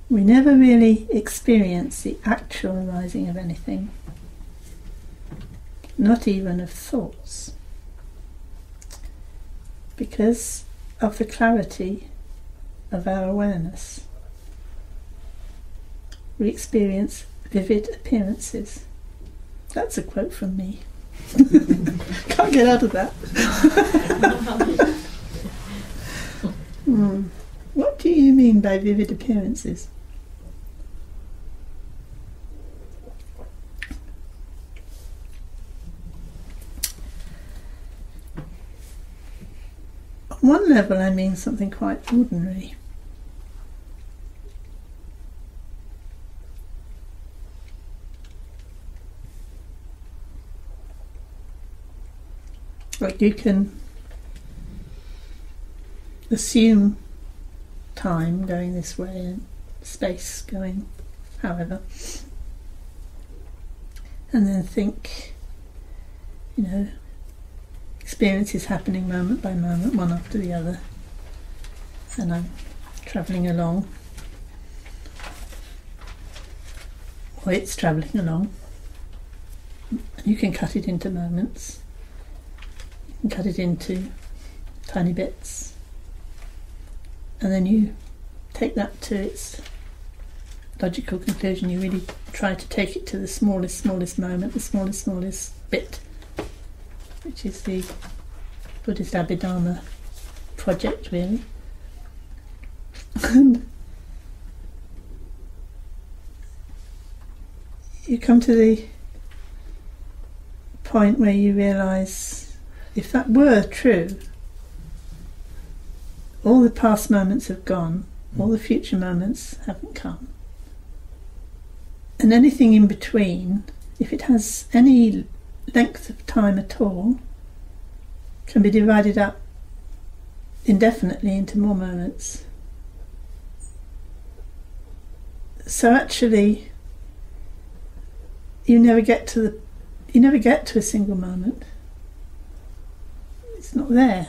we never really experience the actual arising of anything, not even of thoughts, because of the clarity of our awareness. We experience vivid appearances. That's a quote from me. Can't get out of that. What do you mean by vivid appearances? On one level, I mean something quite ordinary. Like you can assume time going this way and space going however, and then think, experiences happening moment by moment, one after the other, and I'm travelling along, or it's travelling along, and you can cut it into moments. And cut it into tiny bits, and then you take that to its logical conclusion. You really try to take it to the smallest moment, the smallest bit, which is the Buddhist Abhidharma project, really. And you come to the point where you realise, if that were true, all the past moments have gone, all the future moments haven't come. And anything in between, if it has any length of time at all, can be divided up indefinitely into more moments. So actually, you never get to a single moment. It's not there.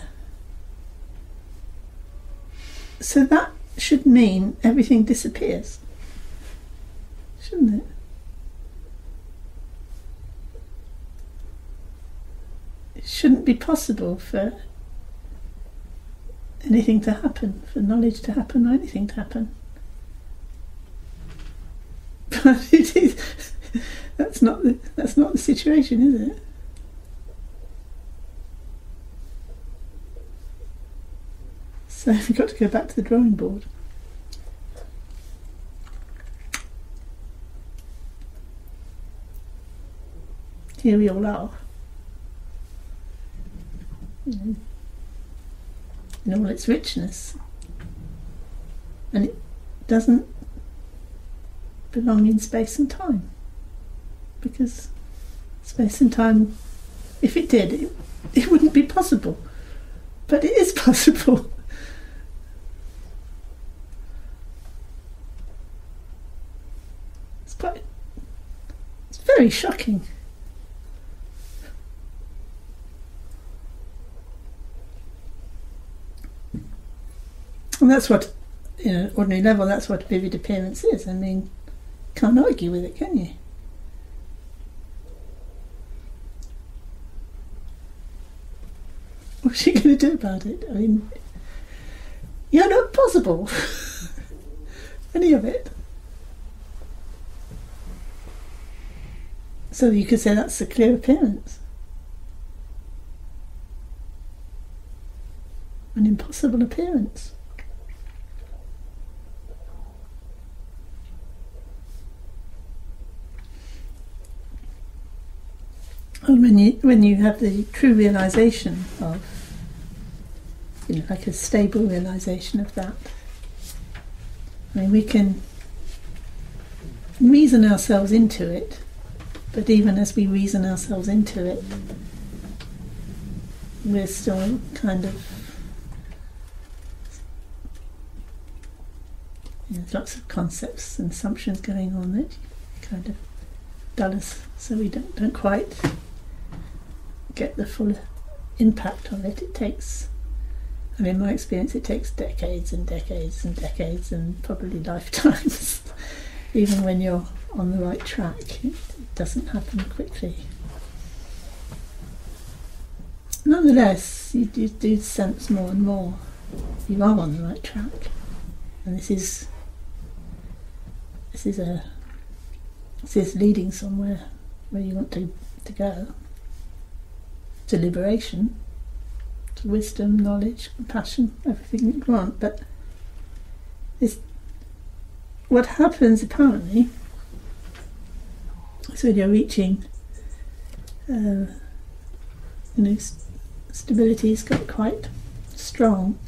So that should mean everything disappears, shouldn't it? It shouldn't be possible for anything to happen, for knowledge to happen, or anything to happen. But it is. That's not the situation, is it? So we've got to go back to the drawing board. Here we all are. In all its richness. And it doesn't belong in space and time. Because space and time, if it did, it wouldn't be possible. But it is possible. It's very shocking. And that's what, ordinary level, that's what vivid appearance is. I mean, can't argue with it, can you? What's she going to do about it? I mean, you're not possible. Any of it. So you could say that's a clear appearance. An impossible appearance. And when you have the true realization of, like a stable realization of that, I mean, we can reason ourselves into it, but even as we reason ourselves into it, we're still kind of, there's lots of concepts and assumptions going on that kind of dull us, so we don't quite get the full impact of it. It takes I mean, in my experience, it takes decades and decades and decades and probably lifetimes. Even when you're on the right track, it doesn't happen quickly. Nonetheless, you do sense more and more you are on the right track, and this is leading somewhere where you want to go, to liberation, to wisdom, knowledge, compassion, everything you want. But what happens apparently is when you're reaching stability's got quite strong,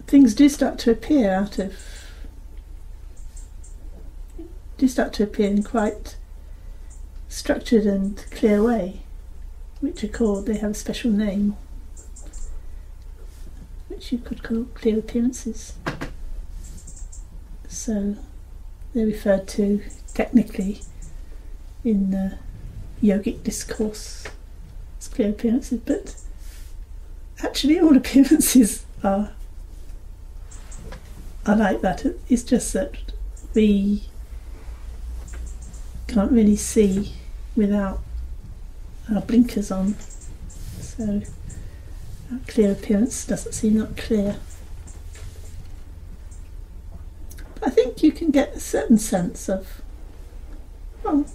things do start to appear in quite structured and clear way, which are called, they have a special name, which you could call clear appearances. So they're referred to technically in yogic discourse as clear appearances, but actually all appearances are like that. It's just that we can't really see without our blinkers on, so our clear appearance doesn't seem that clear. But I think you can get a certain sense of, well,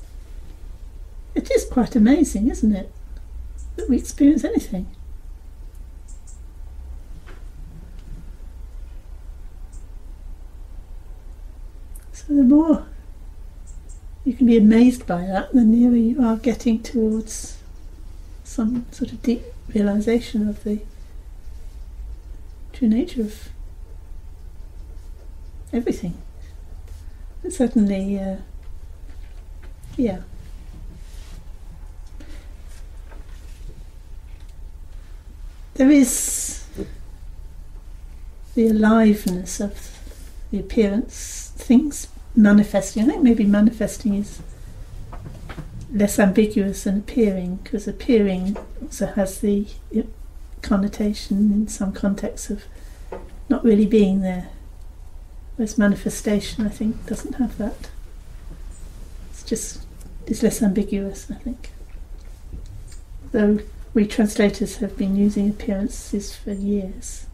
it is quite amazing, isn't it, that we experience anything. So the more you can be amazed by that, the nearer you are getting towards some sort of deep realization of the true nature of everything. And certainly, yeah. There is the aliveness of the appearance, things manifesting. I think maybe manifesting is less ambiguous than appearing, because appearing also has the connotation in some contexts of not really being there, whereas manifestation, I think, doesn't have that. It's less ambiguous, I think. Though we translators have been using appearances for years,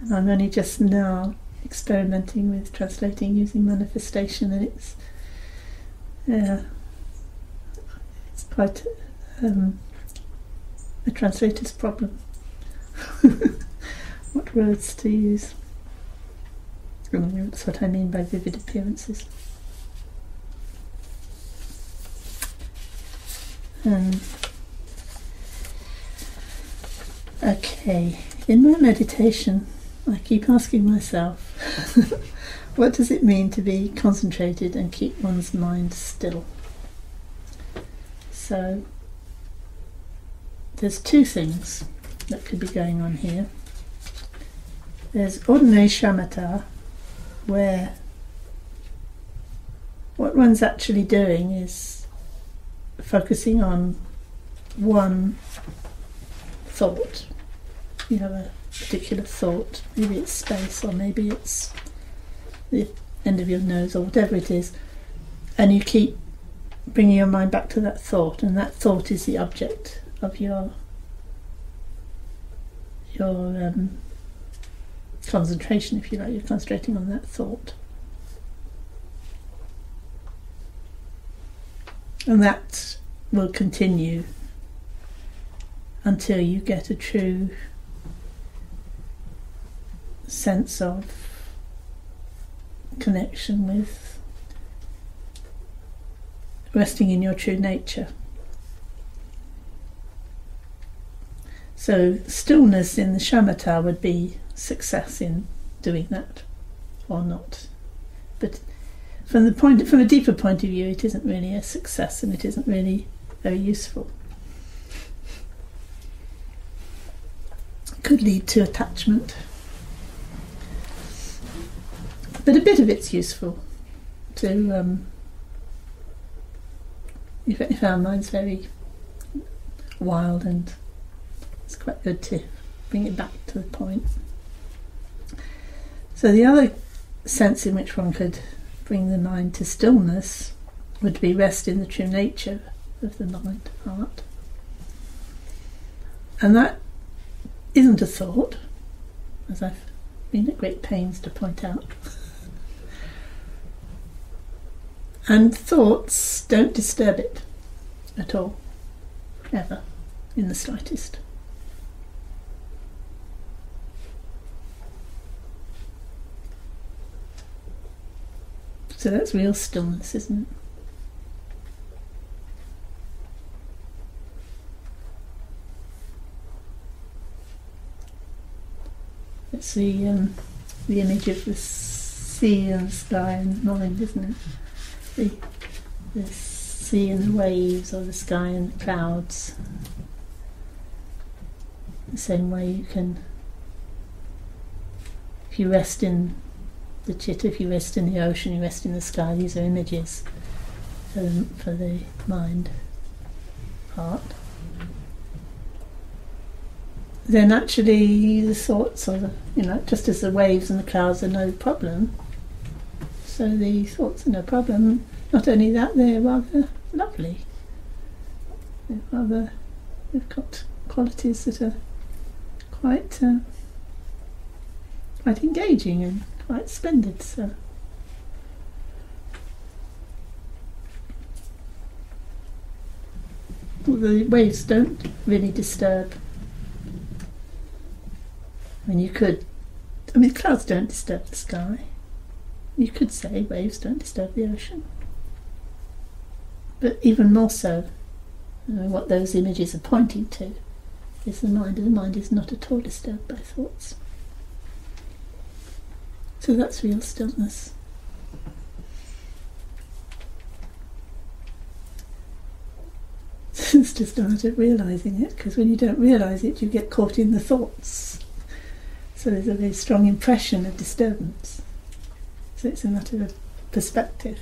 and I'm only just now experimenting with translating using manifestation, and it's quite a translator's problem. What words to use. That's what I mean by vivid appearances. Okay, in my meditation I keep asking myself, what does it mean to be concentrated and keep one's mind still? So there's two things that could be going on here. There's ordinary shamatha, where what one's actually doing is focusing on one thought. You have a particular thought, maybe it's space, or maybe it's the end of your nose, or whatever it is, and you keep bringing your mind back to that thought, and that thought is the object of your concentration, if you like. You're concentrating on that thought, and that will continue until you get a true sense of connection with resting in your true nature. So stillness in the shamatha would be success in doing that, or not. But from a deeper point of view, it isn't really a success, and it isn't really very useful. It could lead to attachment. But a bit of it's useful to, if our mind's very wild, and it's quite good to bring it back to the point. So the other sense in which one could bring the mind to stillness would be rest in the true nature of the mind, heart. And that isn't a thought, as I've been at great pains to point out. And thoughts don't disturb it at all, ever, in the slightest. So that's real stillness, isn't it? It's the image of the sea and the sky and mind, isn't it? The sea and the waves, or the sky and the clouds. The same way you can, if you rest in the chitta, if you rest in the ocean, you rest in the sky, these are images for the mind, heart. Then actually the thoughts are, just as the waves and the clouds are no problem, so the thoughts are no problem. Not only that, they're rather lovely. They've got qualities that are quite engaging and quite splendid. So the waves don't really disturb. Clouds don't disturb the sky. You could say waves don't disturb the ocean. But even more so, what those images are pointing to is the mind, and the mind is not at all disturbed by thoughts. So that's real stillness. It's just a matter of realising it, because when you don't realise it, you get caught in the thoughts. So there's a very strong impression of disturbance. So it's a matter of perspective.